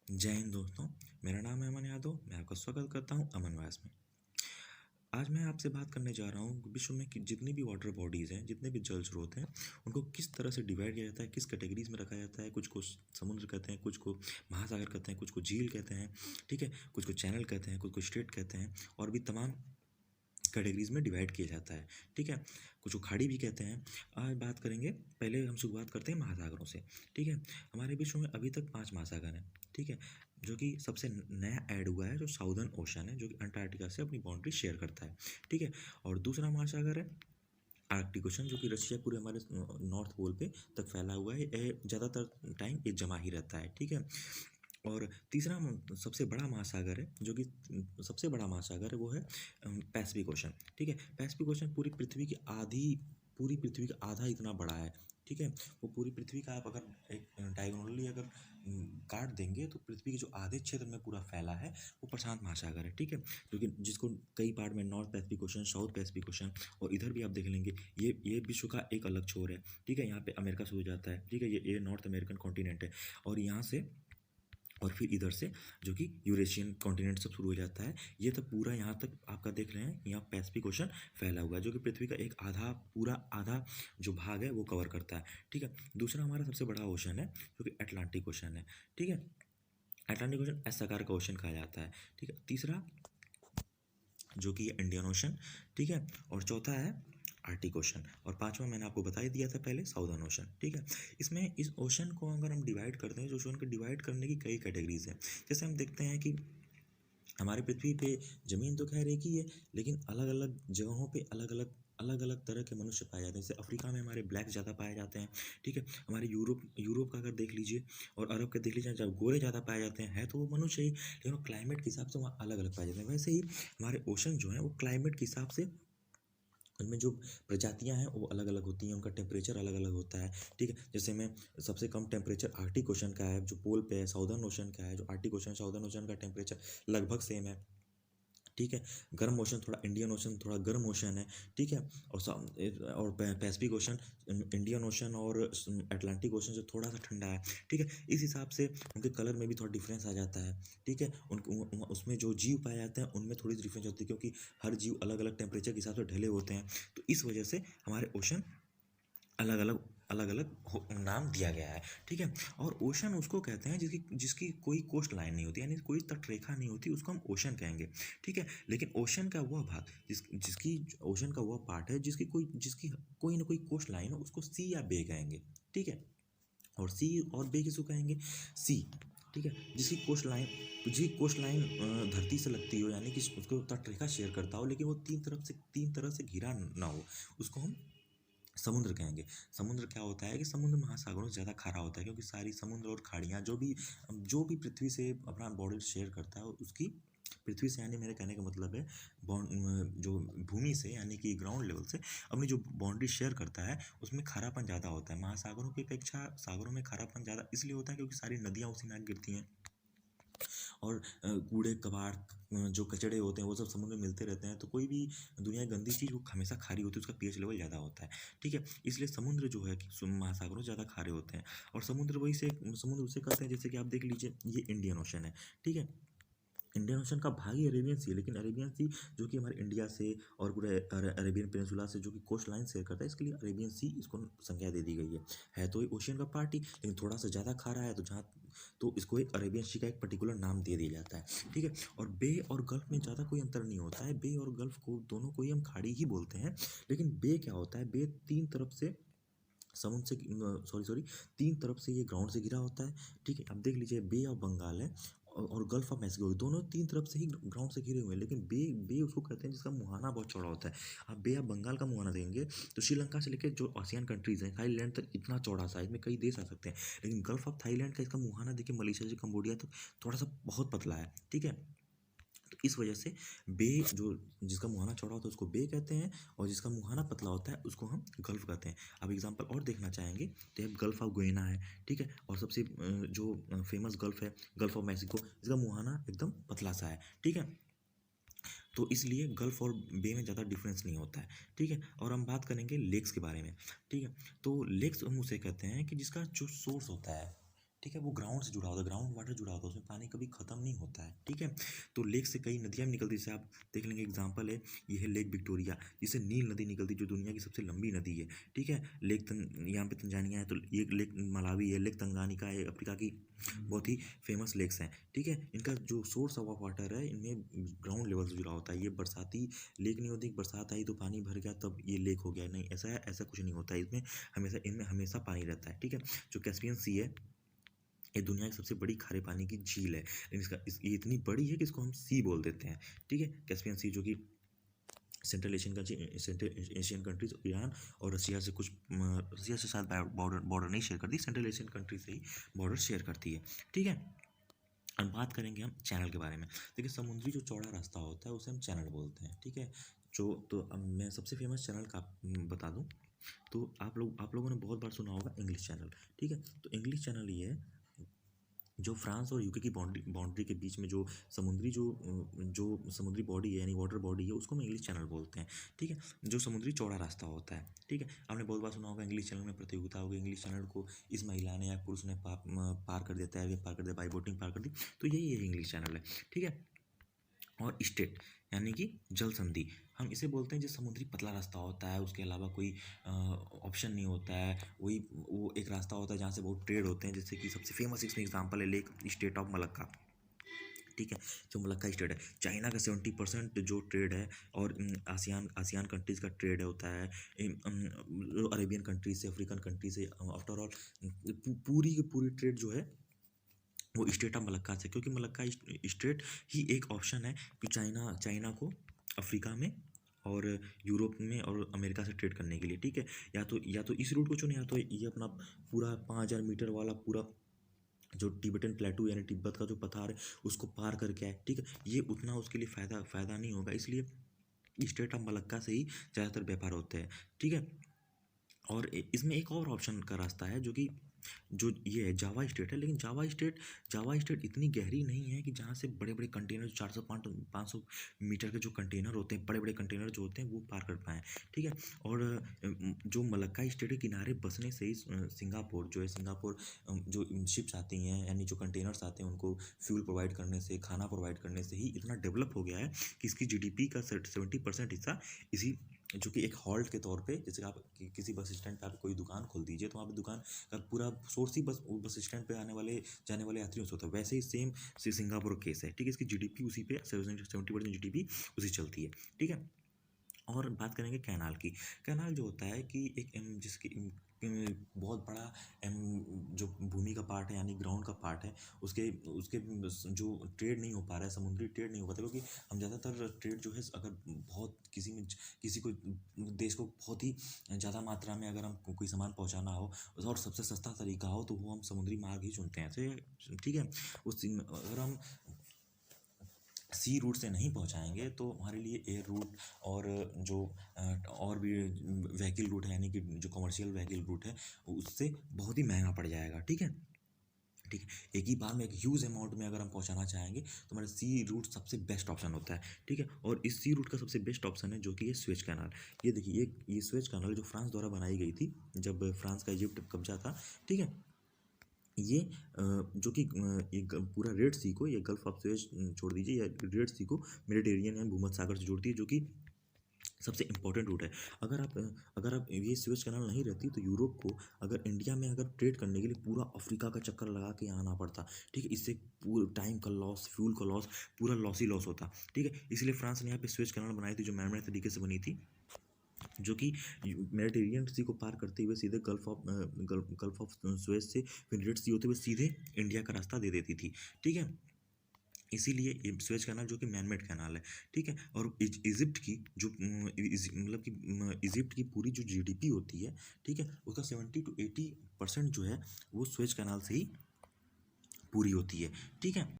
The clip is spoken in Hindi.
जय हिंद दोस्तों। मेरा नाम है अमन यादव। मैं आपका स्वागत करता हूं अमन व्यास में। आज मैं आपसे बात करने जा रहा हूं विश्व में कि जितनी भी वाटर बॉडीज़ हैं, जितने भी जल स्रोत हैं, उनको किस तरह से डिवाइड किया जाता है, किस कैटेगरीज में रखा जाता है। कुछ को समुद्र कहते हैं, कुछ को महासागर कहते हैं, कुछ को झील कहते हैं, ठीक है, कुछ को चैनल कहते हैं, कुछ को स्ट्रेट कहते हैं, और भी तमाम कैटेगरीज में डिवाइड किया जाता है, ठीक है। कुछ को खाड़ी भी कहते हैं। आज बात करेंगे, पहले हम शुरुआत करते हैं महासागरों से, ठीक है। हमारे विश्व में अभी तक 5 महासागर हैं, ठीक है, जो कि सबसे नया ऐड हुआ है जो साउदर्न ओशन है, जो कि अंटार्कटिका से अपनी बाउंड्री शेयर करता है, ठीक है। और दूसरा महासागर है आर्कटिक ओशन, जो कि रशिया पूरे हमारे नॉर्थ पोल पे तक फैला हुआ है। ये ज़्यादातर टाइम ये जमा ही रहता है, ठीक है। और तीसरा सबसे बड़ा महासागर है, जो कि सबसे बड़ा महासागर है, वो है पैसिफिक ओशन, ठीक है। पैसिफिक ओशन पूरी पृथ्वी का आधा इतना बड़ा है, ठीक है। वो पूरी पृथ्वी का आप अगर एक डायगोनली अगर काट देंगे तो पृथ्वी के जो आधे क्षेत्र में पूरा फैला है वो प्रशांत महासागर है, ठीक है। जो कि जिसको कई पार्ट में north Pacific ocean, south Pacific ocean, और इधर भी आप देख लेंगे ये विश्व का एक अलग छोर है, ठीक है। यहाँ पे अमेरिका शुरू हो जाता है, ठीक है, ये नॉर्थ अमेरिकन कॉन्टिनेंट है। और यहाँ से और फिर इधर से जो कि यूरेशियन कॉन्टिनेंट सब शुरू हो जाता है। ये तो पूरा यहाँ तक आपका देख रहे हैं, यहाँ पैसिफिक ओशन फैला हुआ है, जो कि पृथ्वी का एक आधा, पूरा आधा जो भाग है वो कवर करता है, ठीक है। दूसरा हमारा सबसे बड़ा ओशन है जो कि अटलांटिक ओशन है, ठीक है। अटलांटिक ओशन एस आकार का ओशन कहा जाता है, ठीक है। तीसरा जो कि इंडियन ओशन, ठीक है। और चौथा है आर्टिक ओशन, और पांचवा मैंने आपको बता ही दिया था पहले, साउदर्न ओशन, ठीक है। इसमें इस ओशन को अगर हम डिवाइड करते हैं, जो ओशन को डिवाइड करने की कई कैटेगरीज हैं। जैसे हम देखते हैं कि हमारे पृथ्वी पे ज़मीन तो खैर एक ही है, लेकिन अलग अलग जगहों पे अलग अलग तरह के मनुष्य पाए जाते हैं। जैसे अफ्रीका में हमारे ब्लैक ज़्यादा पाए जाते हैं, ठीक है। हमारे यूरोप यूरोप का अगर देख लीजिए और अरब का देख लीजिए, जब गोरे ज़्यादा पाए जाते हैं तो वो मनुष्य ही, लेकिन वो क्लाइमेट के हिसाब से वहाँ अलग अलग पाए जाते हैं। वैसे ही हमारे ओशन जो हैं वो क्लाइमेट के हिसाब से उनमें जो प्रजातियां हैं वो अलग अलग होती हैं, उनका टेम्परेचर अलग अलग होता है, ठीक है। जैसे में सबसे कम टेम्परेचर आर्टिक ओशन का है जो पोल पे है, साउदर्न ओशन का है जो आर्टिक ओशन, साउदर्न ओशन का टेम्परेचर लगभग सेम है, ठीक है। गर्म ओशन थोड़ा, इंडियन ओशन थोड़ा गर्म ओशन है, ठीक है। और पैसिफिक ओशन, इंडियन ओशन और अटलांटिक ओशन से थोड़ा सा ठंडा है, ठीक है। इस हिसाब से उनके कलर में भी थोड़ा डिफरेंस आ जाता है, ठीक है। उसमें जो जीव पाए जाते हैं उनमें थोड़ी डिफरेंस होती है, क्योंकि हर जीव अलग अलग टेम्परेचर के हिसाब से ढले होते हैं। तो इस वजह से हमारे ओशन अलग अलग नाम दिया गया है, ठीक है। और ओशन उसको कहते हैं जिसकी जिसकी कोई कोस्ट लाइन नहीं होती, यानी कोई तटरेखा नहीं होती, उसको हम ओशन कहेंगे, ठीक है। लेकिन ओशन का वह भाग जिसकी ओशन का वह पार्ट है जिसकी कोई ना कोई कोस्ट लाइन हो, उसको सी या बे कहेंगे, ठीक है। और सी और बे किसको कहेंगे? सी, ठीक है। जिसकी कोस्ट लाइन धरती से लगती हो, यानी कि उसको तटरेखा शेयर करता हो, लेकिन वो तीन तरह से घिरा ना हो, उसको हम समुद्र कहेंगे। समुद्र क्या होता है कि समुद्र महासागरों से ज़्यादा खारा होता है, क्योंकि सारी समुद्र और खाड़ियाँ जो भी पृथ्वी से अपना बॉर्डर शेयर करता है उसकी, पृथ्वी से यानी मेरे कहने का मतलब है जो भूमि से यानी कि ग्राउंड लेवल से अपनी जो बाउंड्री शेयर करता है उसमें खारापन ज़्यादा होता है। महासागरों की अपेक्षा सागरों में खारापन ज़्यादा इसलिए होता है क्योंकि सारी नदियाँ उसी में गिरती हैं, और कूड़े कबाड़ जो कचड़े होते हैं वो सब समुद्र में मिलते रहते हैं। तो कोई भी दुनिया की गंदी चीज़ वो हमेशा खारी होती है, उसका पीएच लेवल ज़्यादा होता है, ठीक है। इसलिए समुद्र जो है कि महासागरों से ज़्यादा खारे होते हैं। और समुद्र उसे कहते हैं, जैसे कि आप देख लीजिए ये इंडियन ओशन है, ठीक है। इंडियन ओशन का भाग ही अरेबियन सी है, लेकिन अरेबियन सी जो कि हमारे इंडिया से और पूरे अरेबियन पेनिसुला से जो कि कोस्ट लाइन शेयर करता है, इसके लिए अरेबियन सी इसको संज्ञा दे दी गई है तो ये ओशियन का पार्ट ही, लेकिन थोड़ा सा ज़्यादा खा रहा है तो इसको एक अरेबियन सी का एक पर्टिकुलर नाम दे दिया जाता है, ठीक है। और बे और गल्फ में ज़्यादा कोई अंतर नहीं होता है। बे और गल्फ को दोनों को ही हम खाड़ी ही बोलते हैं, लेकिन बे क्या होता है, बे तीन तरफ से समुद्र से, सॉरी तीन तरफ से ये ग्राउंड से घिरा होता है, ठीक है। अब देख लीजिए बे ऑफ बंगाल है और गल्फ ऑफ मैक्सिको, दोनों तीन तरफ से ही ग्राउंड से घिरे हुए हैं, लेकिन बे बे उसको कहते हैं जिसका मुहाना बहुत चौड़ा होता है। आप बे ऑफ बंगाल का मुहाना देंगे तो श्रीलंका से लेकर जो आसियान कंट्रीज हैं, थाईलैंड तक इतना चौड़ा सा है, इसमें कई देश आ सकते हैं। लेकिन गल्फ ऑफ थाईलैंड का इसका मुहाना देखिए मलेशिया से कंबोडिया तक थोड़ा सा बहुत पतला है, ठीक है। तो इस वजह से बे जो जिसका मुहाना चौड़ा होता है उसको बे कहते हैं, और जिसका मुहाना पतला होता है उसको हम गल्फ कहते हैं। अब एग्जांपल और देखना चाहेंगे तो ये गल्फ ऑफ गुइना है, ठीक है। और सबसे जो फेमस गल्फ है गल्फ ऑफ मैक्सिको, जिसका मुहाना एकदम पतला सा है, ठीक है। तो इसलिए गल्फ और बे में ज़्यादा डिफरेंस नहीं होता है, ठीक है। और हम बात करेंगे लेक्स के बारे में, ठीक है। तो लेक्स हम उसे कहते हैं कि जिसका जो सोर्स होता है, ठीक है, वो ग्राउंड से जुड़ा होता है, ग्राउंड वाटर जुड़ा होता है, उसमें पानी कभी ख़त्म नहीं होता है, ठीक है। तो लेक से कई नदियाँ भी निकलती हैं, जैसे आप देख लेंगे एग्जाम्पल है, ये है लेक विक्टोरिया, जिससे नील नदी निकलती है, जो दुनिया की सबसे लंबी नदी है, ठीक है। यहाँ पे तंजानिया है, तो ये लेक मलावी है, लेक तंगानिका है, अफ्रीका की बहुत ही फेमस लेक्स हैं, ठीक है। इनका जो सोर्स ऑफ वाटर है, इनमें ग्राउंड लेवल से जुड़ा होता है। ये बरसाती लेक नहीं होती, बरसात आई तो पानी भर गया तब ये लेक हो गया, नहीं, ऐसा है, ऐसा कुछ नहीं होता है। इसमें हमेशा, इनमें हमेशा पानी रहता है, ठीक है। जो कैस्पियन सी है, ये दुनिया की सबसे बड़ी खारे पानी की झील है, लेकिन ये इतनी बड़ी है कि इसको हम सी बोल देते हैं, ठीक है। कैस्पियन सी, जो कि सेंट्रल एशियन कंट्रीज, ईरान और रसिया से कुछ रसिया से शायद बॉर्डर नहीं शेयर करती, सेंट्रल एशियन कंट्री से ही बॉर्डर शेयर करती है, ठीक है। अब बात करेंगे हम चैनल के बारे में। देखिए, समुद्री जो चौड़ा रास्ता होता है उसे हम चैनल बोलते हैं, ठीक है। जो तो अब मैं सबसे फेमस चैनल का बता दूं, तो आप लोगों ने बहुत बार सुना होगा इंग्लिश चैनल, ठीक है। तो इंग्लिश चैनल ये है, जो फ्रांस और यूके की बाउंड्री के बीच में जो समुद्री बॉडी है, यानी वाटर बॉडी है, उसको हम इंग्लिश चैनल बोलते हैं, ठीक है। जो समुद्री चौड़ा रास्ता होता है, ठीक है। आपने बहुत बार सुना होगा इंग्लिश चैनल में प्रतियोगिता होगी, इंग्लिश चैनल को इस महिला ने या पुरुष ने पार कर देता है, ये पार कर दिया, बाई बोटिंग पार कर दी, तो यही है इंग्लिश चैनल है, ठीक है। और स्टेट, यानी कि जल संधि, हम इसे बोलते हैं, जो समुद्री पतला रास्ता होता है, उसके अलावा कोई ऑप्शन नहीं होता है, वही वो एक रास्ता होता है जहाँ से बहुत ट्रेड होते हैं, जैसे कि सबसे फेमस इसमें एग्जांपल है लेक स्टेट ऑफ मलक्का, ठीक है। जो मलक्का स्टेट है, चाइना का 70% जो ट्रेड है, और आसियान आसियान कंट्रीज़ का ट्रेड होता है, अरेबियन कंट्रीज से, अफ्रीकन कंट्री से, आफ्टर ऑल पूरी की पूरी ट्रेड जो है वो स्टेट ऑफ मलक्का से, क्योंकि मलक्का स्टेट ही एक ऑप्शन है कि चाइना को अफ्रीका में और यूरोप में और अमेरिका से ट्रेड करने के लिए, ठीक है। या तो इस रूट को चुने, या तो ये अपना पूरा 5,000 मीटर वाला पूरा जो टिबेटन प्लेटू यानी तिब्बत का जो पठार है उसको पार करके आए, ठीक है। ये उतना उसके लिए फ़ायदा नहीं होगा, इसलिए स्टेट ऑफ मलक्का से ही ज़्यादातर व्यापार होते हैं, ठीक है। और इसमें एक और ऑप्शन का रास्ता है, जो कि जो ये है जावा स्टेट है, लेकिन जावा स्टेट इतनी गहरी नहीं है कि जहाँ से बड़े बड़े कंटेनर 400 500 मीटर के जो कंटेनर होते हैं, बड़े बड़े कंटेनर जो होते हैं वो पार कर पाएँ, ठीक है। और जो मलक्का स्टेट के किनारे बसने से ही सिंगापुर जो शिप्स आती हैं, यानी जो कंटेनर्स आते हैं, उनको फ्यूल प्रोवाइड करने से, खाना प्रोवाइड करने से ही इतना डेवलप हो गया है कि इसकी जीडीपी का 70% हिस्सा इसी, जो कि एक हॉल्ट के तौर पे, जैसे आप किसी बस स्टैंड पे आप कोई दुकान खोल दीजिए, तो वहाँ पे दुकान का पूरा सोर्स ही बस स्टैंड पे आने वाले जाने वाले यात्रियों से होता है, वैसे ही सेम सिंगापुर केस है, ठीक है। इसकी जीडीपी उसी पे 70% जीडीपी उसी चलती है, ठीक है। और बात करेंगे कैनाल की। कैनाल जो होता है कि जिसकी बहुत बड़ा जो भूमि का पार्ट है, यानी ग्राउंड का पार्ट है, उसके उसके जो ट्रेड नहीं हो पा रहा है, समुद्री ट्रेड नहीं हो पाता, क्योंकि हम ज़्यादातर ट्रेड जो है, अगर बहुत किसी को देश को बहुत ही ज़्यादा मात्रा में अगर हम कोई सामान पहुंचाना हो और सबसे सस्ता तरीका हो, तो वो हम समुद्री मार्ग ही चुनते हैं, ऐसे, ठीक है। अगर हम सी रूट से नहीं पहुंचाएंगे तो हमारे लिए एयर रूट और जो और भी व्हीकल रूट है, यानी कि जो कमर्शियल व्हीकल रूट है, उससे बहुत ही महंगा पड़ जाएगा, ठीक है। ठीक है, एक ही बार में एक ह्यूज अमाउंट में अगर हम पहुंचाना चाहेंगे तो हमारा सी रूट सबसे बेस्ट ऑप्शन होता है, ठीक है। और इस सी रूट का सबसे बेस्ट ऑप्शन है जो कि ये स्वेज कैनाल। ये देखिए, ये स्वेज कैनाल जो फ्रांस द्वारा बनाई गई थी, जब फ्रांस का इजिप्ट कब्जा था, ठीक है। ये जो कि एक पूरा रेड सी को, ये गल्फ ऑफ सुएज छोड़ दीजिए, या रेड सी को मेडिटेरियन या भूमध्य सागर से जोड़ती है, जो कि सबसे इंपॉर्टेंट रूट है। अगर आप ये स्वेज कैनाल नहीं रहती तो यूरोप को अगर इंडिया में अगर ट्रेड करने के लिए पूरा अफ्रीका का चक्कर लगा के यहाँ आना पड़ता, ठीक है। इससे पूरा टाइम का लॉस, फ्यूल का लॉस, पूरा लॉस ही लॉस होता, ठीक है। इसलिए फ्रांस ने यहाँ पे स्वेज कैनाल बनाई थी, जो मैन मेड तरीके से बनी थी, जो कि मेडिटेरियन सी को पार करते हुए सीधे गल्फ ऑफ सुएज से फिर रेड सी होते हुए सीधे इंडिया का रास्ता दे देती थी, ठीक है। इसीलिए ये स्वेज कैनाल जो कि मैनमेड कैनाल है, ठीक है। और इजिप्ट की जो मतलब कि इजिप्ट की पूरी जो जीडीपी होती है, ठीक है, उसका 70 to 80% जो है वो स्वेज कैनाल से ही पूरी होती है, ठीक है।